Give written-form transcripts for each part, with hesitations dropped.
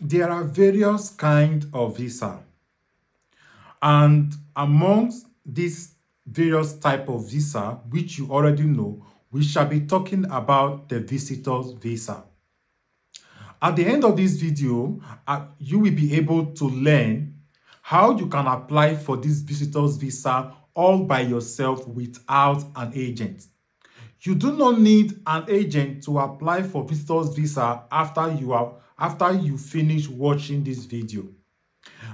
There are various kinds of visa, and amongst these various type of visa, which you already know, we shall be talking about the visitor's visa. At the end of this video, you will be able to learn how you can apply for this visitor's visa all by yourself without an agent. You do not need an agent to apply for visitor's visa after you finish watching this video.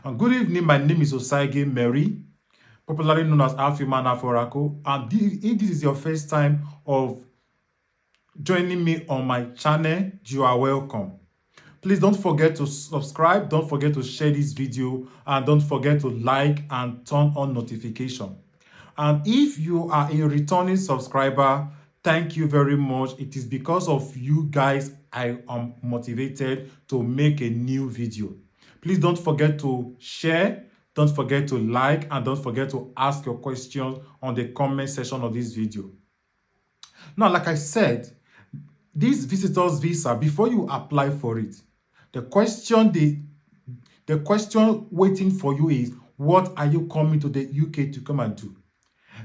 And good evening, my name is Osaige Mary, popularly known as Alfiman Aforako. And if this is your first time of joining me on my channel, you are welcome. Please don't forget to subscribe, don't forget to share this video, and don't forget to like and turn on notification. And if you are a returning subscriber, thank you very much. It is because of you guys I am motivated to make a new video. Please don't forget to share, don't forget to like, and don't forget to ask your questions on the comment section of this video. Now, like I said, this visitor's visa, before you apply for it, the question waiting for you is, what are you coming to the UK to come and do?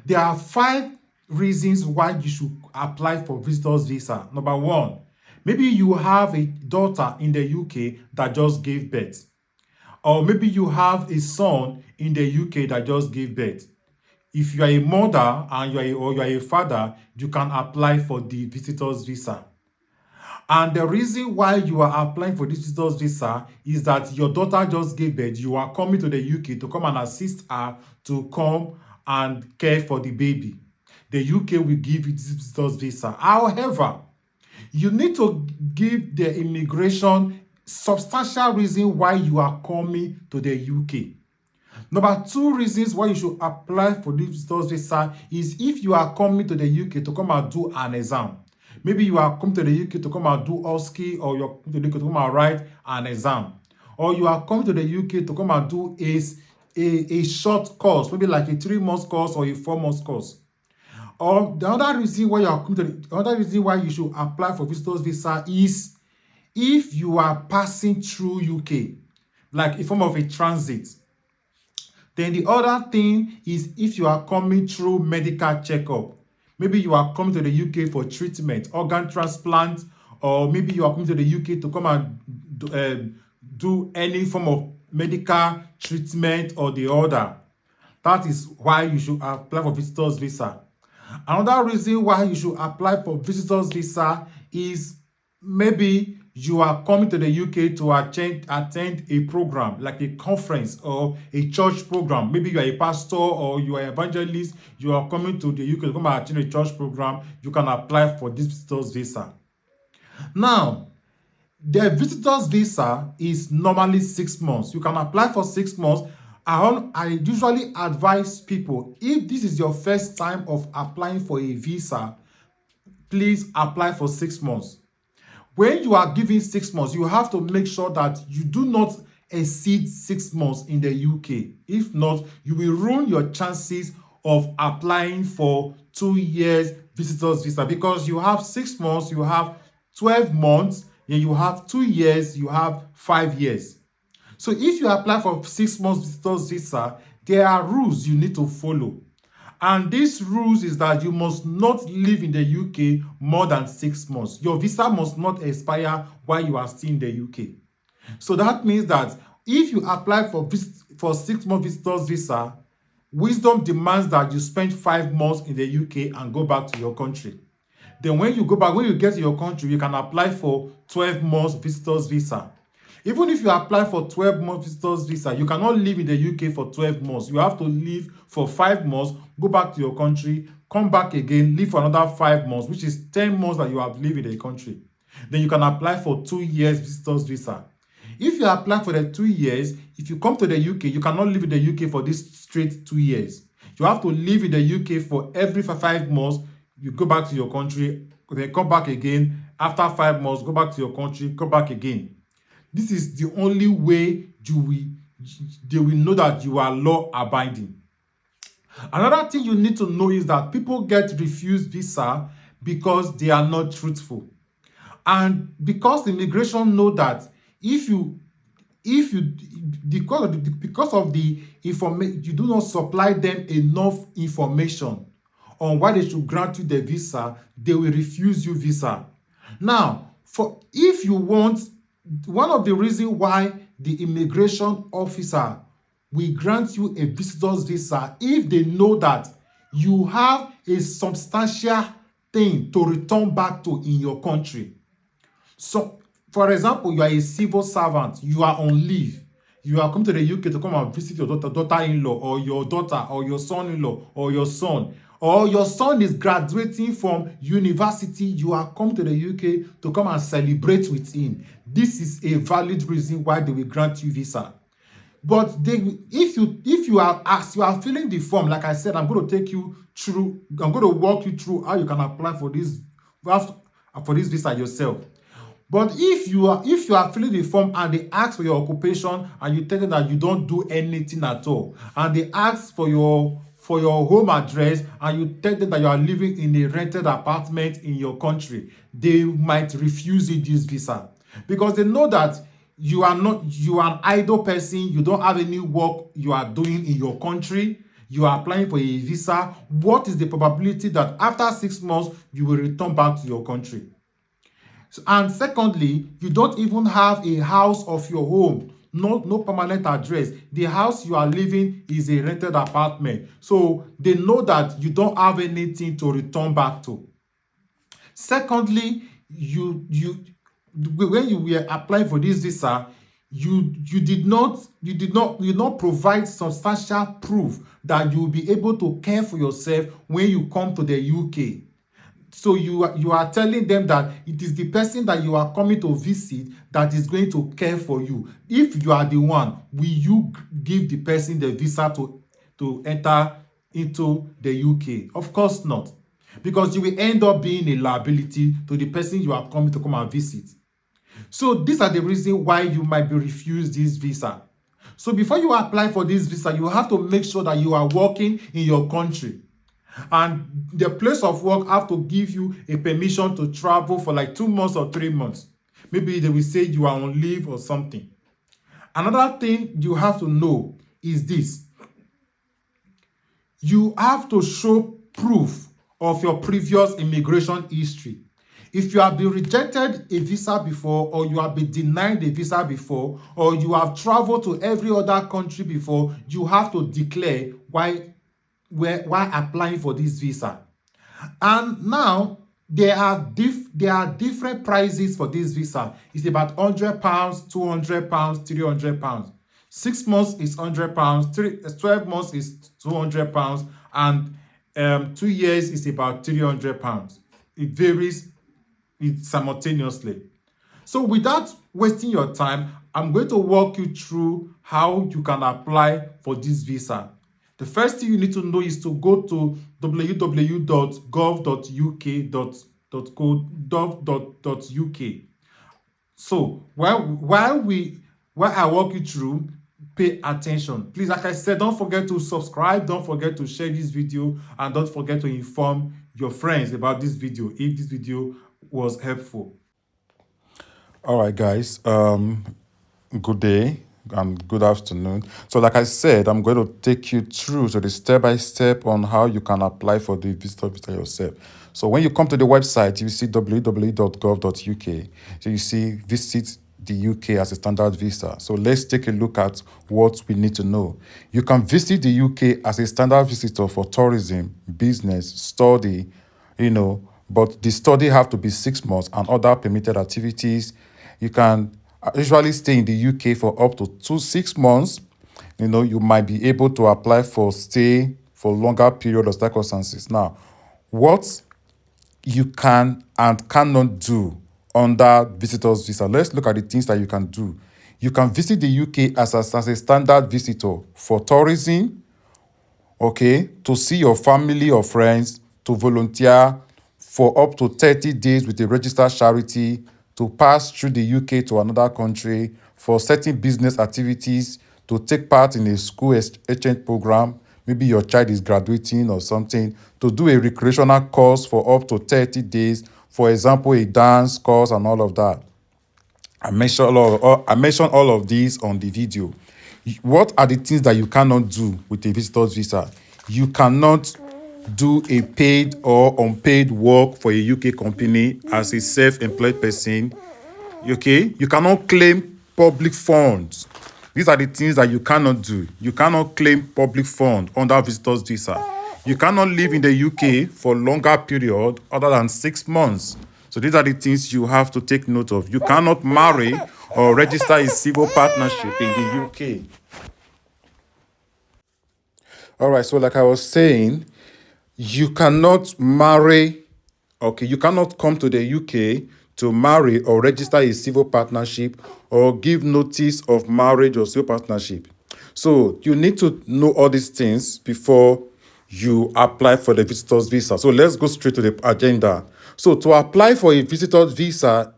There are 5 reasons why you should apply for visitor's visa. Number 1, maybe you have a daughter in the UK that just gave birth. Or maybe you have a son in the UK that just gave birth. If you are a mother and you are a father, you can apply for the visitor's visa. And the reason why you are applying for this visitor's visa is that your daughter just gave birth. You are coming to the UK to come and assist her to come and care for the baby. The UK will give you this visitor's visa. However, you need to give the immigration substantial reason why you are coming to the UK. Number 2 reasons why you should apply for this visitor's visa is if you are coming to the UK to come and do an exam. Maybe you are coming to the UK to come and do OSCE, or you're coming to the UK to come and write an exam. Or you are coming to the UK to come and do a short course, maybe like a 3-month course or a 4-month course. Or the other reason why you should apply for visitor's visa is if you are passing through UK, like a form of a transit. Then the other thing is if you are coming through medical checkup. Maybe you are coming to the UK for treatment, organ transplant, or maybe you are coming to the UK to come and do any form of medical treatment or the other. That is why you should apply for visitor's visa. Another reason why you should apply for visitor's visa is maybe you are coming to the UK to attend a program, like a conference or a church program. Maybe you are a pastor or you are an evangelist. You are coming to the UK to come and attend a church program. You can apply for this visitor's visa. Now, the visitor's visa is normally 6 months. You can apply for 6 months. I usually advise people, if this is your first time of applying for a visa, please apply for 6 months. When you are given 6 months, you have to make sure that you do not exceed 6 months in the UK. If not, you will ruin your chances of applying for 2 years visitor's visa, because you have 6 months, you have 12 months, and you have 2 years, you have 5 years. So if you apply for 6 months visitor's visa, there are rules you need to follow. And these rules is that you must not live in the UK more than 6 months. Your visa must not expire while you are still in the UK. So that means that if you apply for 6 month visitor's visa, wisdom demands that you spend 5 months in the UK and go back to your country. Then when you get to your country, you can apply for 12 months visitor's visa. Even if you apply for 12 months visitor's visa, you cannot live in the UK for 12 months. You have to live for 5 months, go back to your country, come back again, live for another 5 months, which is 10 months that you have lived in the country. Then you can apply for 2 years visitor's visa. If you apply for the 2 years, if you come to the UK, you cannot live in the UK for this straight 2 years. You have to live in the UK for every 5 months. You go back to your country, then come back again. After 5 months, go back to your country, come back again. This is the only way they will know that you are law abiding. Another thing you need to know is that people get refused visa because they are not truthful. And because immigration know that if you if you because of the information, you do not supply them enough information on why they should grant you the visa, they will refuse you visa. Now, for if you want, one of the reasons why the immigration officer will grant you a visitor's visa, if they know that you have a substantial thing to return back to in your country. So, for example, you are a civil servant, you are on leave, you are coming to the UK to come and visit your daughter-in-law, or your daughter, or your son-in-law, or your son is graduating from university, you are coming to the UK to come and celebrate with him. This is a valid reason why they will grant you visa. But if you are, as you are filling the form, like I said, I'm going to walk you through how you can apply for this visa yourself. But if you are filling the form and they ask for your occupation and you tell them that you don't do anything at all, and they ask for your home address and you tell them that you are living in a rented apartment in your country, they might refuse you this visa because they know that you are an idle person, you don't have any work you are doing in your country, you are applying for a visa. What is the probability that after 6 months you will return back to your country? And secondly, you don't even have a house of your own, no permanent address. The house you are living is a rented apartment, so they know that you don't have anything to return back to. Secondly, when you were applying for this visa, you did not provide substantial proof that you will be able to care for yourself when you come to the UK. So you are telling them that it is the person that you are coming to visit that is going to care for you. If you are the one, will you give the person the visa to enter into the UK? Of course not, because you will end up being a liability to the person you are coming to come and visit. So these are the reasons why you might be refused this visa. So before you apply for this visa, you have to make sure that you are working in your country. And the place of work have to give you a permission to travel for like 2 months or 3 months. Maybe they will say you are on leave or something. Another thing you have to know is this. You have to show proof of your previous immigration history. If you have been rejected a visa before, or you have been denied a visa before, or you have traveled to every other country before, you have to declare why applying for this visa. And now there are different prices for this visa. It's about £100, £200, £300. 6 months is £100, 12 months is £200, and 2 years is about £300. It varies simultaneously. So without wasting your time, I'm going to walk you through how you can apply for this visa. The first thing you need to know is to go to www.gov.uk.co.uk. So while I walk you through, pay attention. Please, like I said, don't forget to subscribe, don't forget to share this video, and don't forget to inform your friends about this video if this video was helpful. All right, guys. Good day and good afternoon. So, like I said, I'm going to take you through to the step-by-step on how you can apply for the visitor visa yourself. So, when you come to the website, you see www.gov.uk. So, you see visit the UK as a standard visa. So, let's take a look at what we need to know. You can visit the UK as a standard visitor for tourism, business, study, but the study have to be 6 months and other permitted activities. You can usually stay in the UK for up to 6 months. You might be able to apply for stay for longer period of circumstances. Now, what you can and cannot do under visitor's visa. Let's look at the things that you can do. You can visit the UK as a standard visitor for tourism, okay, to see your family or friends, to volunteer for up to 30 days with a registered charity, to pass through the UK to another country, for certain business activities, to take part in a school exchange program, maybe your child is graduating or something, to do a recreational course for up to 30 days, for example, a dance course and all of that. I mentioned all of these on the video. What are the things that you cannot do with a visitor's visa? You cannot do a paid or unpaid work for a UK company as a self-employed person. Okay, you cannot claim public funds. These are the things that you cannot do. You cannot claim public fund under visitor's visa. You cannot live in the UK for longer period other than 6 months. So these are the things you have to take note of. You cannot marry or register a civil partnership in the UK. All right, so like I was saying, you cannot marry, okay, you cannot come to the UK to marry or register a civil partnership or give notice of marriage or civil partnership. So you need to know all these things before you apply for the visitor's visa. So let's go straight to the agenda. So to apply for a visitor's visa,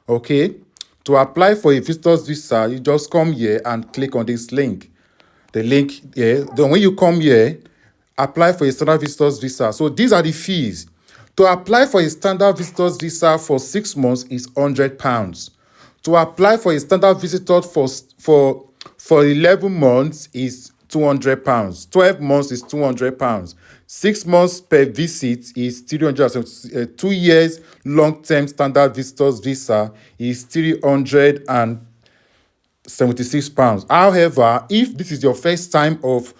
okay, to apply for a visitor's visa, you just come here and click on this link. The link here. Then when you come here, apply for a standard visitors visa. So these are the fees. To apply for a standard visitors visa for 6 months is £100. To apply for a standard visitor for 11 months is £200. 12 months is £200. 6 months per visit is 300. 2 years long-term standard visitors visa is £376. However, if this is your first time of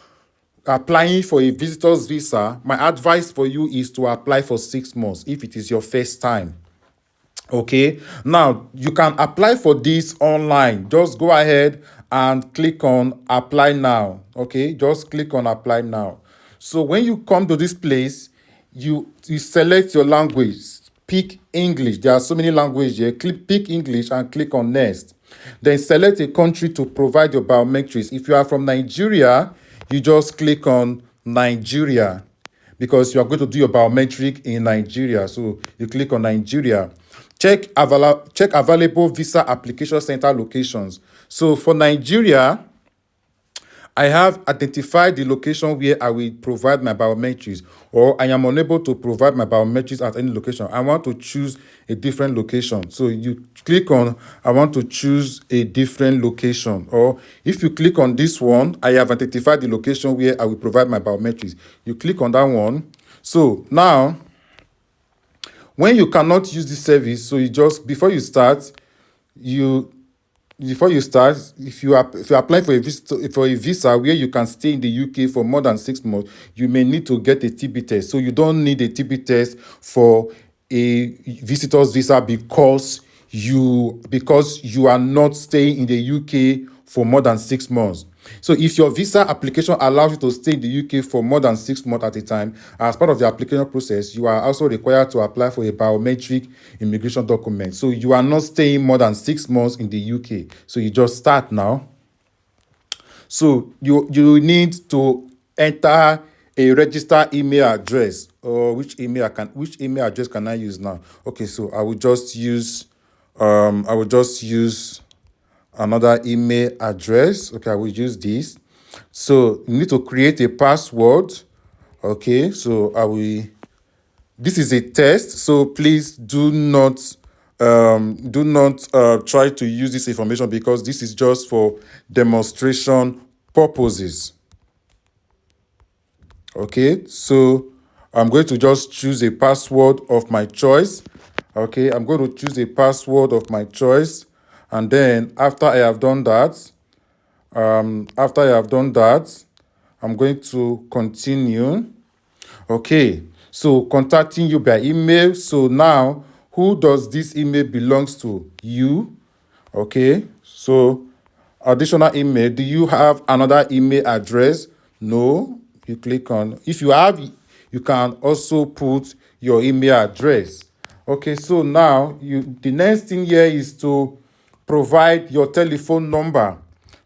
applying for a visitor's visa, my advice for you is to apply for 6 months if it is your first time. Okay, now you can apply for this online. Just go ahead and click on apply now. Okay, just click on apply now. So when you come to this place, you select your language, pick English. There are so many languages here. Pick English and click on next. Then select a country to provide your biometrics. If you are from Nigeria, you just click on Nigeria because you are going to do your biometric in Nigeria. So you click on Nigeria. Check available visa application center locations. So for Nigeria, I have identified the location where I will provide my biometrics, or I am unable to provide my biometrics at any location. I want to choose a different location. So you click on, I want to choose a different location. Or if you click on this one, I have identified the location where I will provide my biometrics. You click on that one. So now, when you cannot use this service, so you just, before you start, if you apply for a visa where you can stay in the UK for more than 6 months, you may need to get a TB test. So you don't need a TB test for a visitor's visa because you are not staying in the UK for more than 6 months. So if your visa application allows you to stay in the UK for more than 6 months at a time, as part of the application process, you are also required to apply for a biometric immigration document. So you are not staying more than 6 months in the UK. So you just start now. So you need to enter a registered email address. Or which email address can I use now? Okay, so I will just use another email address. Okay, I will use this. So you need to create a password. Okay, so this is a test, so please do not try to use this information because this is just for demonstration purposes. Okay, so I'm going to just choose a password of my choice. Okay, I'm going to choose a password of my choice, and then after I have done that, I'm going to continue. Okay, so contacting you by email. So now, who does this email belongs to? You. Okay, so additional email. Do you have another email address? No. You click on, if you have, you can also put your email address. Okay, so now the next thing here is to provide your telephone number.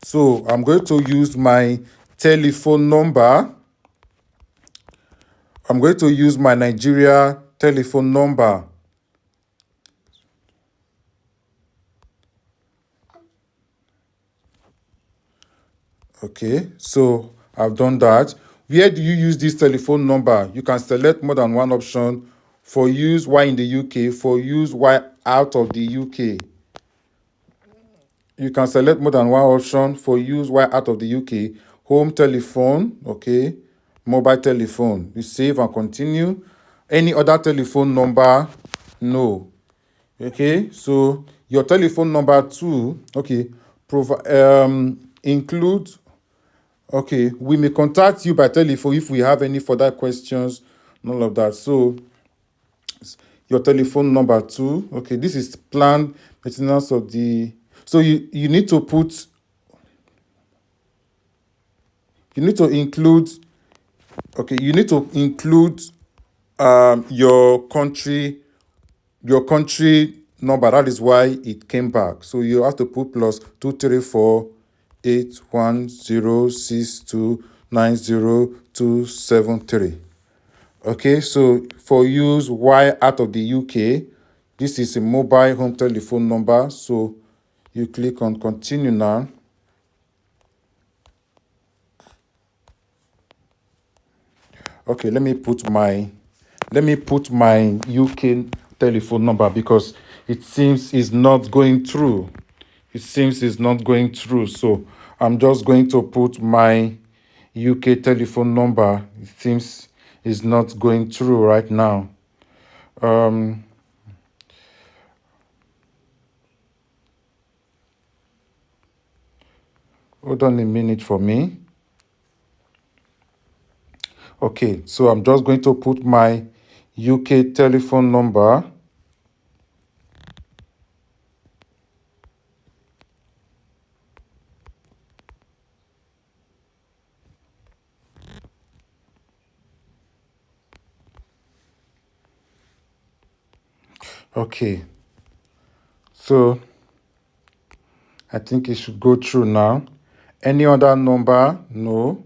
So I'm going to use my telephone number. I'm going to use my Nigeria telephone number. Okay, so I've done that. Where do you use this telephone number? You can select more than one option: for use while in the UK, for use while out of the UK. You can select more than one option for use while out of the UK. Home telephone, okay. Mobile telephone, you save and continue. Any other telephone number, no. Okay, so your telephone number too, okay, include, okay, we may contact you by telephone if we have any further questions and all of that. So your telephone number too, okay, this is planned maintenance of the, so you need to put, you need to include, okay, you need to include your country number. That is why it came back. So you have to put plus 234 8106290 273. Okay, so for use while out of the UK, this is a mobile home telephone number. So you click on continue now. Okay, let me put my UK telephone number because it seems it's not going through. It seems it's not going through. So I'm just going to put my UK telephone number. It seems it's not going through right now. Hold on a minute for me. Okay, so I'm just going to put my UK telephone number. Okay, so I think it should go through now. Any other number? No.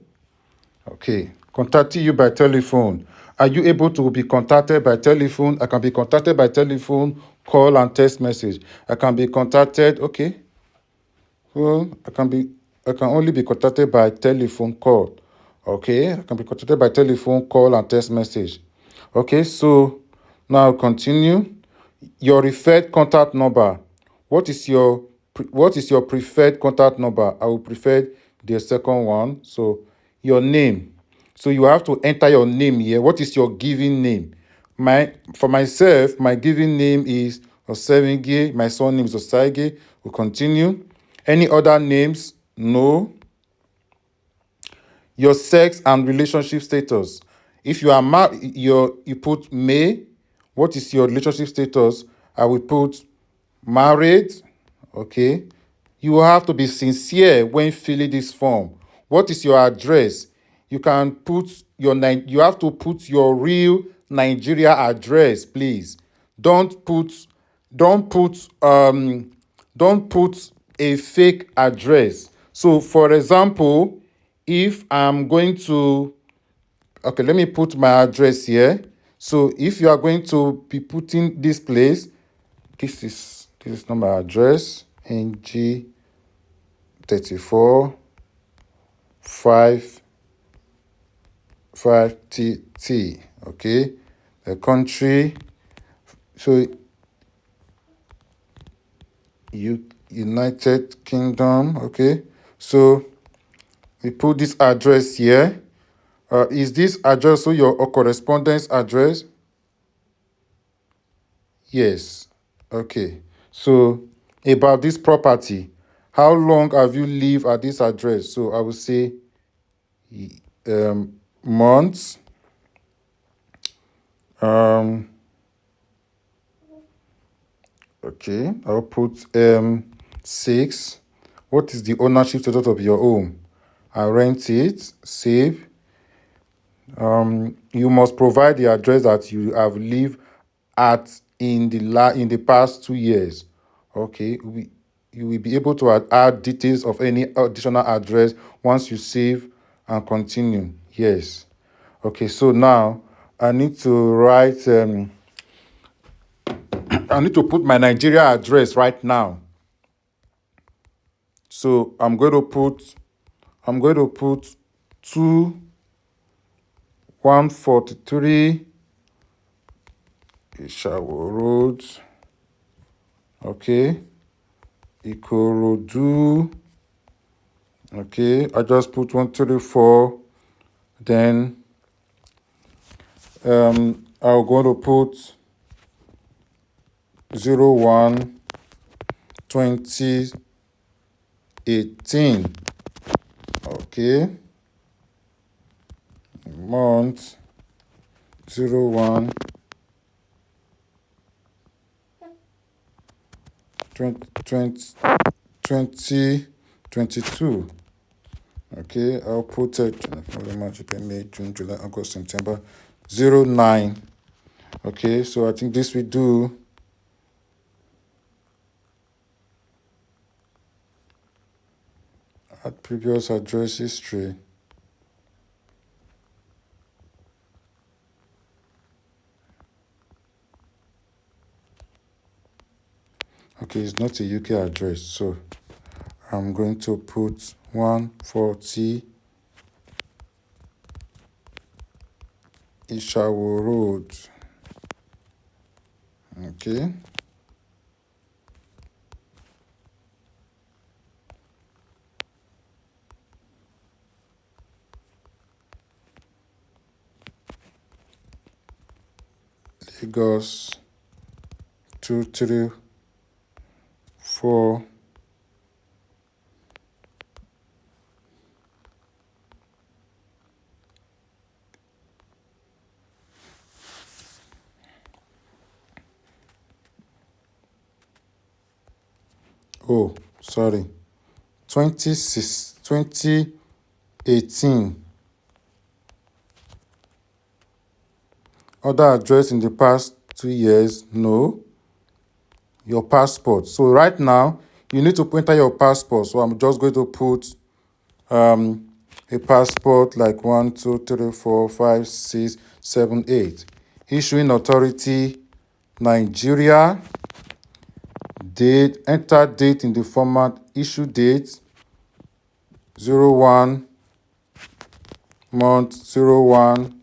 Okay. Contacting you by telephone. Are you able to be contacted by telephone? I can be contacted by telephone, call, and text message. I can be contacted. Okay. Well, I can only be contacted by telephone call. Okay. I can be contacted by telephone call and text message. Okay. So now continue. Your referred contact number. What is your preferred contact number? I will prefer the second one. So your name. So you have to enter your name here. What is your given name? For myself, my given name is Osevige. My surname is Osaige. We'll continue. Any other names? No. Your sex and relationship status. If you are you put may. What is your relationship status? I will put married. Okay. You will have to be sincere when filling this form. What is your address? You can put you have to put your real Nigeria address, please. Don't put don't put don't put a fake address. So for example, if I'm going to, okay, let me put my address here. So if you are going to be putting this place, this is not my address. NG 34 5 5TT. Okay, the country. So United Kingdom. Okay, so we put this address here. Is this address also your correspondence address? Yes. Okay. So about this property, how long have you lived at this address? So I will say months. Okay. I'll put 6. What is the ownership status of your home? I rent it. Save. You must provide the address that you have lived at in the past 2 years. Okay, you will be able to add details of any additional address once you save and continue. Yes. Okay, so now I need to write. I need to put my Nigeria address right now. So I'm going to put. 143 Ishawo Road. Okay. Ikorodu. Okay, I just put 134. Then I'm going to put 01 2018. Okay, month 01 2022. Okay, I'll put it March, April, May, June, July, August, September 09. Okay, so I think this we do at previous address history. Okay, it's not a UK address, so I'm going to put 140 Ishawo Road. Okay. Lagos 234. Oh, sorry. 2018. Other address in the past 2 years? No. Your passport. So right now, you need to enter your passport. So I'm just going to put a passport like 1, 2, 3, 4, 5, 6, 7, 8. Issuing authority, Nigeria. Date, enter date in the format, issue date, 01, month 01,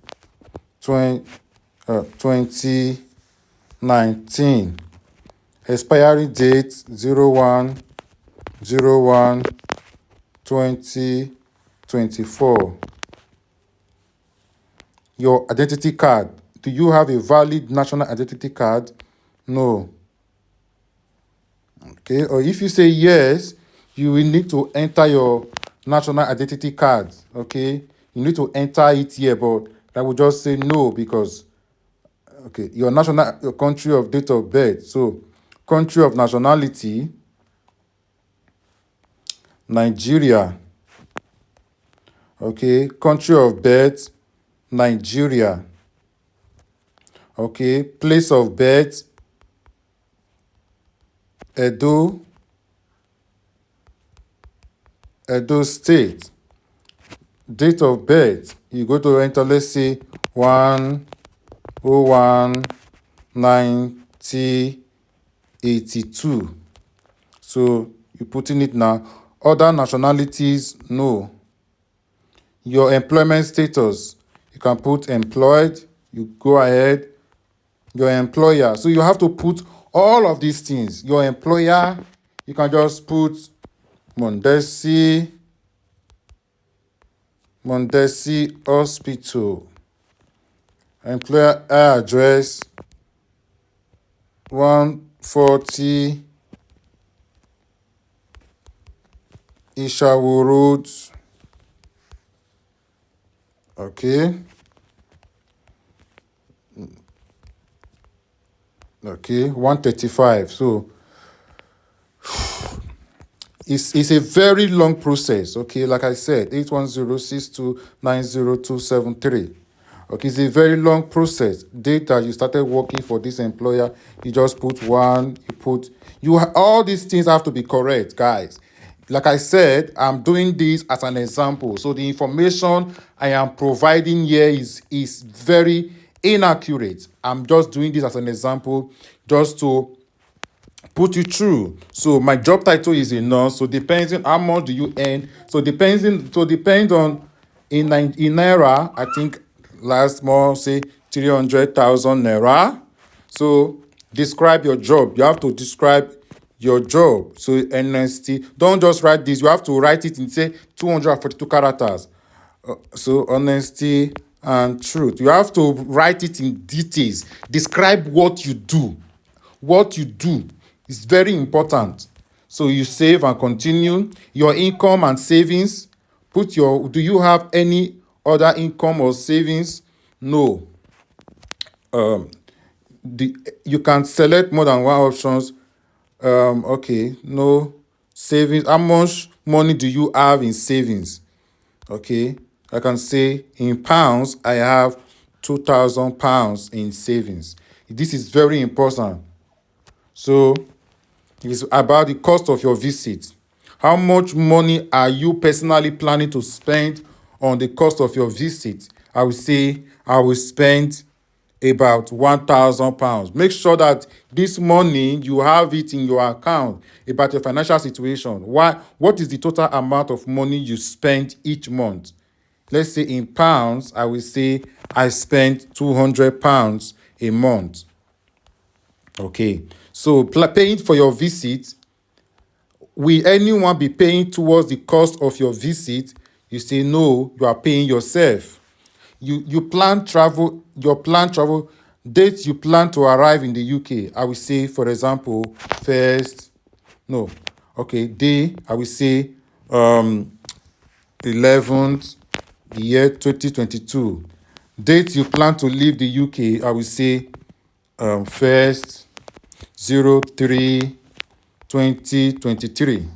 2019. Expiry date, 01, 01, 2024. Your identity card. Do you have a valid national identity card? No. Okay, or if you say yes, you will need to enter your national identity card. Okay, you need to enter it here, but I will just say no because okay, your country of date of birth. So, country of nationality, Nigeria. Okay, country of birth, Nigeria. Okay, place of birth, Edo State. Date of birth, you go to enter, let's say 101 1982. So you put in it now. Other nationalities, no. Your employment status, you can put employed, you go ahead. Your employer, so you have to put all of these things. Your employer, you can just put Mondesi Hospital. Employer address, 140 Ishawo Road. Okay. Okay, 135. So it's a very long process. Okay, like I said, 810629023. Okay, it's a very long process. Data you started working for this employer, you just put one, all these things have to be correct, guys. Like I said, I'm doing this as an example. So the information I am providing here is very inaccurate. I'm just doing this as an example just to put you through. So my job title is a nurse. So depends on how much do you earn. So depends on in naira. I think last month say 300,000 naira. So describe your job. You have to describe your job. So honesty, don't just write this. You have to write it in, say, 242 characters. So honesty and truth. You have to write it in details. Describe what you do. What you do is very important. So you save and continue. Your income and savings. Put your, do you have any other income or savings? No. The, you can select more than one options. Okay, no savings. How much money do you have in savings? Okay, I can say in pounds, I have £2,000 in savings. This is very important. So it's about the cost of your visit. How much money are you personally planning to spend on the cost of your visit? I will say I will spend about £1,000. Make sure that this money you have it in your account about your financial situation. What is the total amount of money you spend each month? Let's say in pounds, I will say I spend £200 a month. Okay, so paying for your visit, will anyone be paying towards the cost of your visit? You say no, you are paying yourself. You plan travel, your plan travel dates you plan to arrive in the UK. I will say, for example, first, no, okay, day, I will say 11th, the year 2022. Date you plan to leave the UK, I will say first 03 2023.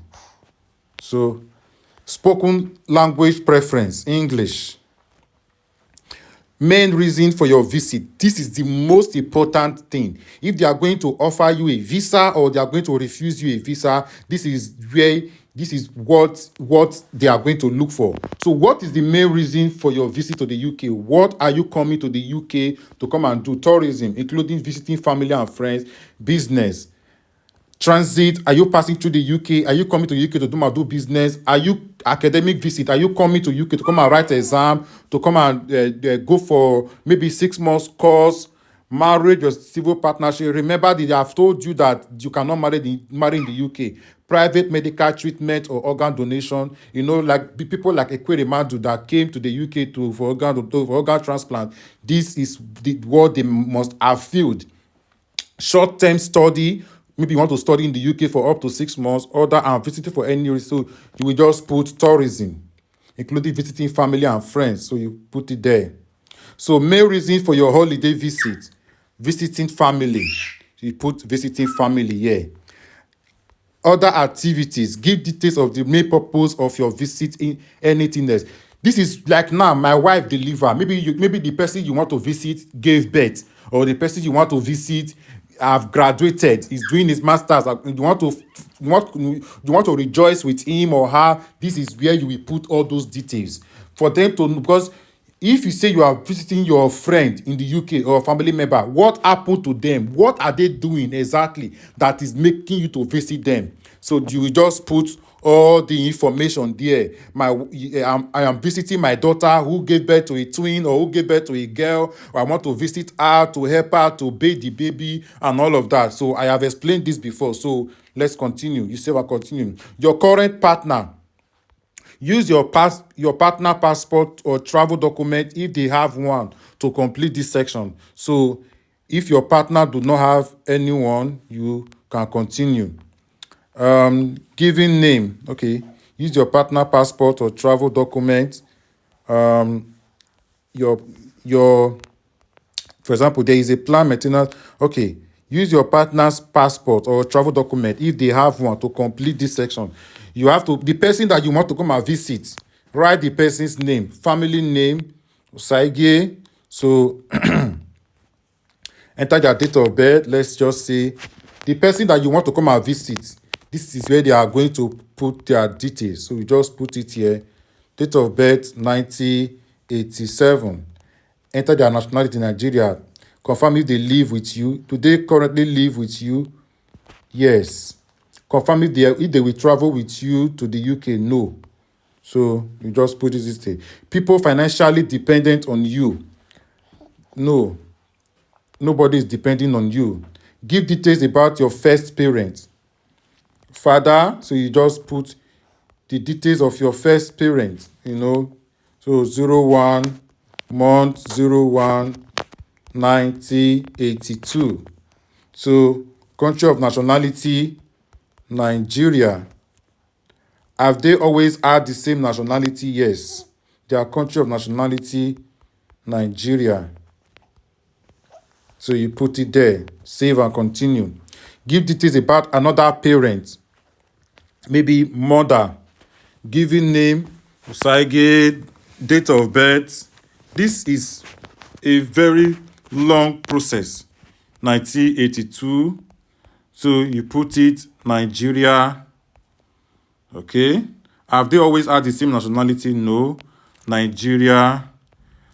So spoken language preference, English. Main reason for your visit. This is the most important thing. If they are going to offer you a visa or they are going to refuse you a visa, this is what they are going to look for. So what is the main reason for your visit to the UK? What are you coming to the UK to come and do? Tourism, including visiting family and friends, business, transit. Are you passing through the UK? Are you coming to UK to do business? Are you academic visit? Are you coming to UK to come and write exam, to come and go for maybe 6 months course, marriage or civil partnership? Remember that I have told you that you cannot marry in the UK. Private medical treatment or organ donation, like people like Ekwere Madu that came to the UK for organ transplant. This is what they must have filled. Short-term study, maybe you want to study in the UK for up to 6 months, other and visiting for any reason. So you will just put tourism, including visiting family and friends. So you put it there. So main reason for your holiday visit, visiting family. You put visiting family here. Other activities, give details of the main purpose of your visit in anything else. This is like now my wife deliver, maybe the person you want to visit gave birth, or the person you want to visit have graduated, is doing his masters, you want to rejoice with him or her. This is where you will put all those details for them to know, because if you say you are visiting your friend in the UK or a family member, what happened to them? What are they doing exactly that is making you to visit them? So you will just put all the information there. I am visiting my daughter who gave birth to a twin or who gave birth to a girl, or I want to visit her to help her to bathe the baby and all of that. So I have explained this before. So let's continue. You say we're continuing. Your current partner. Use your partner passport or travel document if they have one to complete this section. So if your partner do not have anyone, you can continue. Giving name. Okay. Use your partner passport or travel document. Your your For example, there is a plan maintenance. Okay, use your partner's passport or travel document if they have one to complete this section. You have to, the person that you want to come and visit, write the person's name, family name, Osaige. So enter their date of birth. Let's just say the person that you want to come and visit. This is where they are going to put their details. So you just put it here. Date of birth 1987. Enter their nationality Nigeria. Confirm if they live with you. Do they currently live with you? Yes. Confirm if they will travel with you to the UK. No. So you just put this thing. People financially dependent on you. No. Nobody is depending on you. Give details about your first parent. Father, so you just put the details of your first parent, So 01 month 01 1982. So country of nationality, Nigeria. Have they always had the same nationality? Yes. Their country of nationality, Nigeria. So you put it there, save and continue. Give details about another parent, maybe mother, given name, Usage, date of birth. This is a very long process. 1982. So you put it Nigeria. Okay. Have they always had the same nationality? No. Nigeria.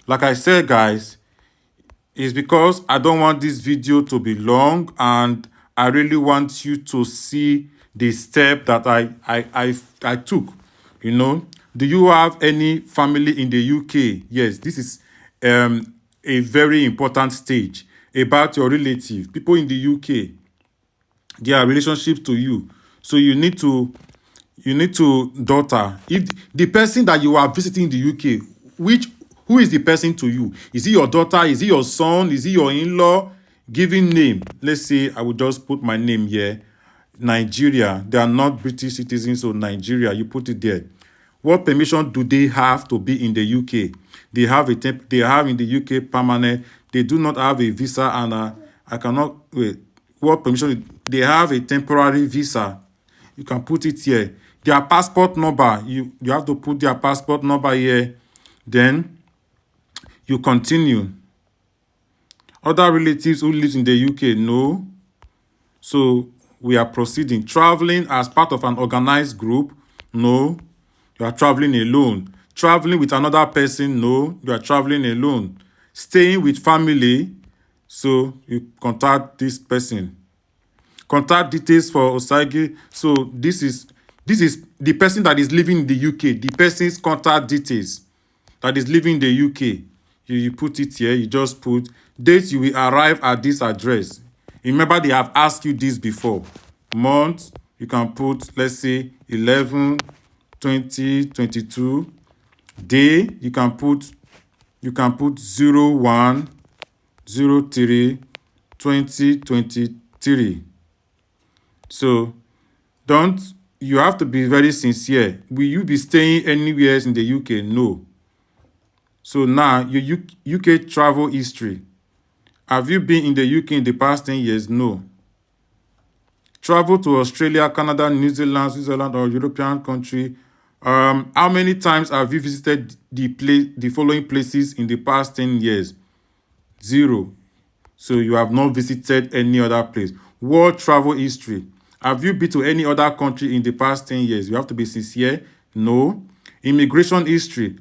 Like I said, guys, it's because I don't want this video to be long, and I really want you to see the step that I took. Do you have any family in the UK? Yes, this is a very important stage about your relative, people in the UK, their relationship to you. So you need to daughter, if the person that you are visiting in the UK, who is the person to you? Is he your daughter? Is he your son? Is he your in-law? Giving name, let's say I will just put my name here, Nigeria. They are not British citizens, so Nigeria, you put it there. What permission do they have to be in the UK? They have they have in the UK permanent. They do not have a visa, and I cannot wait. What permission? They have a temporary visa. You can put it here. Their passport number, you have to put their passport number here. Then you continue. Other relatives who live in the UK, no. So we are proceeding. Traveling as part of an organized group, no. You are traveling alone. Traveling with another person, no. You are traveling alone. Staying with family, so you contact this person. Contact details for Osage. So this is the person that is living in the UK, the person's contact details that is living in the UK. You put it here. You just put date you will arrive at this address. Remember, they have asked you this before. Month, you can put, let's say, 11/20/22. Day, you can put 01/03/2023. So you have to be very sincere. Will you be staying anywhere in the UK? No. So now your UK travel history. Have you been in the UK in the past 10 years? No. Travel to Australia, Canada, New Zealand, Switzerland, or European country. How many times have you visited the following places in the past 10 years? 0. So you have not visited any other place. World travel history. Have you been to any other country in the past 10 years? You have to be sincere. No. Immigration history.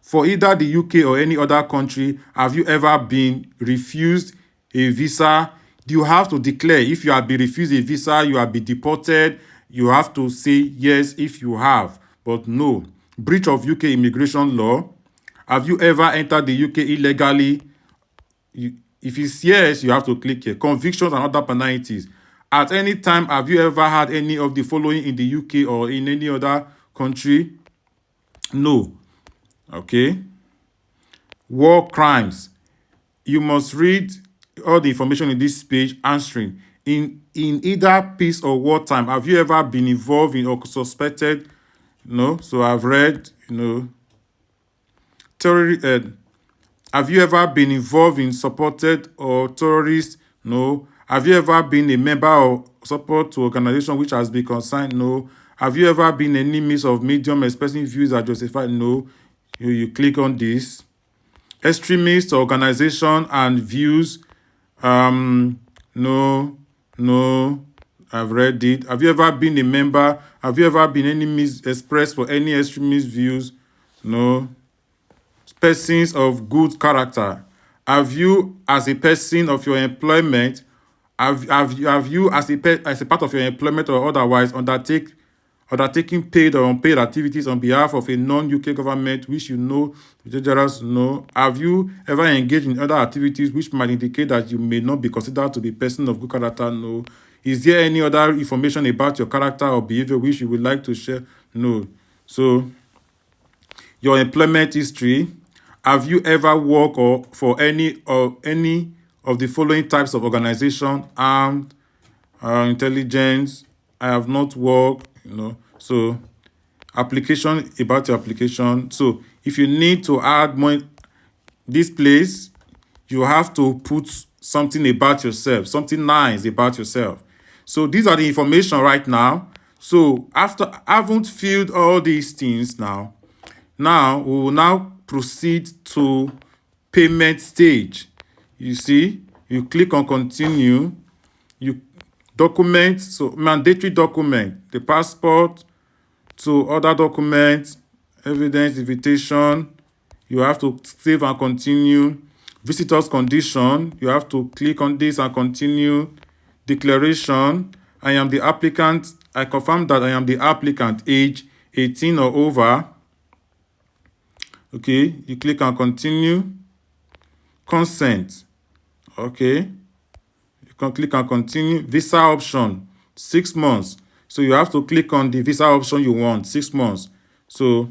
For either the UK or any other country, have you ever been refused a visa? You have to declare. If you have been refused a visa, you have been deported, you have to say yes if you have. But no. Breach of UK immigration law. Have you ever entered the UK illegally? If it's yes, you have to click here. Convictions and other penalties. At any time, have you ever had any of the following in the UK or in any other country? No. Okay. War crimes. You must read all the information in this page answering. In either peace or wartime, have you ever been involved in or suspected? No. So I've read, have you ever been involved in supported or terrorist? No. Have you ever been a member or support to organization which has been consigned? No. Have you ever been enemies of medium expressing views that justified? No. You click on this. Extremist organization and views. No. I've read it. Have you ever been a member? Have you ever been enemies expressed for any extremist views? No. Persons of good character. Have you, as a person of your employment, have you as a part of your employment or otherwise undertaking paid or unpaid activities on behalf of a non-UK government which you know dangerous? No. Have you ever engaged in other activities which might indicate that you may not be considered to be a person of good character? No. Is there any other information about your character or behavior which you would like to share? No. So your employment history. Have you ever worked or for any of the following types of organization? Armed, intelligence. I have not worked. So application, about your application. So if you need to add more this place, you have to put something about yourself, something nice about yourself. So these are the information right now. So after I haven't filled all these things now we will now proceed to payment stage. You see, you click on continue, you document, so mandatory document, the passport, to other documents, evidence, invitation, you have to save and continue. Visitors condition, you have to click on this and continue. Declaration, I am the applicant. I confirm that I am the applicant, age 18 or over. Okay, you click on continue. Consent, okay, you can click on continue. Visa option, 6 months. So you have to click on the visa option you want, 6 months. So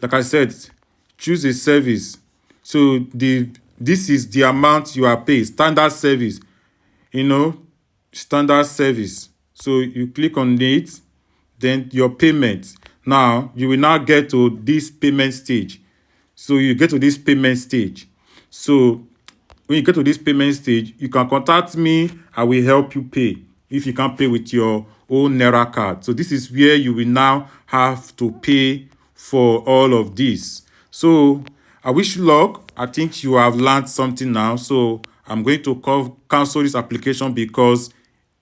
like I said, choose a service. So this is the amount you are paid, standard service, standard service. So you click on it, then your payment. Now you will now get to this payment stage. So you get to this payment stage. So when you get to this payment stage, you can contact me. I will help you pay if you can't pay with your own Naira card. So this is where you will now have to pay for all of this. So I wish you luck. I think you have learned something now. So I'm going to cancel this application because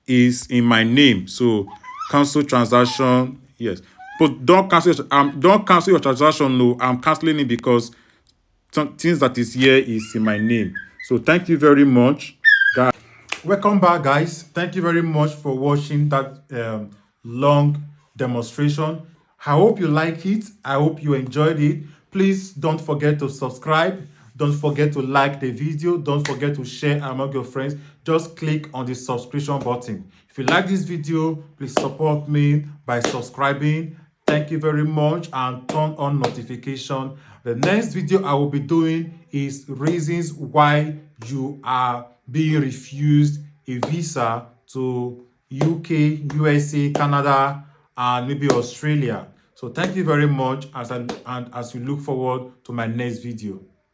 it's in my name. So cancel transaction. Yes. But don't cancel your transaction. No, I'm canceling it because some things that is here is in my name. So thank you very much, guys. Welcome back, guys. Thank you very much for watching that long demonstration. I hope you like it. I hope you enjoyed it. Please don't forget to subscribe. Don't forget to like the video. Don't forget to share among your friends. Just click on the subscription button. If you like this video, please support me by subscribing. Thank you very much and turn on notification. The next video I will be doing is reasons why you are being refused a visa to UK, USA, Canada, and maybe Australia. So thank you very much and as we look forward to my next video.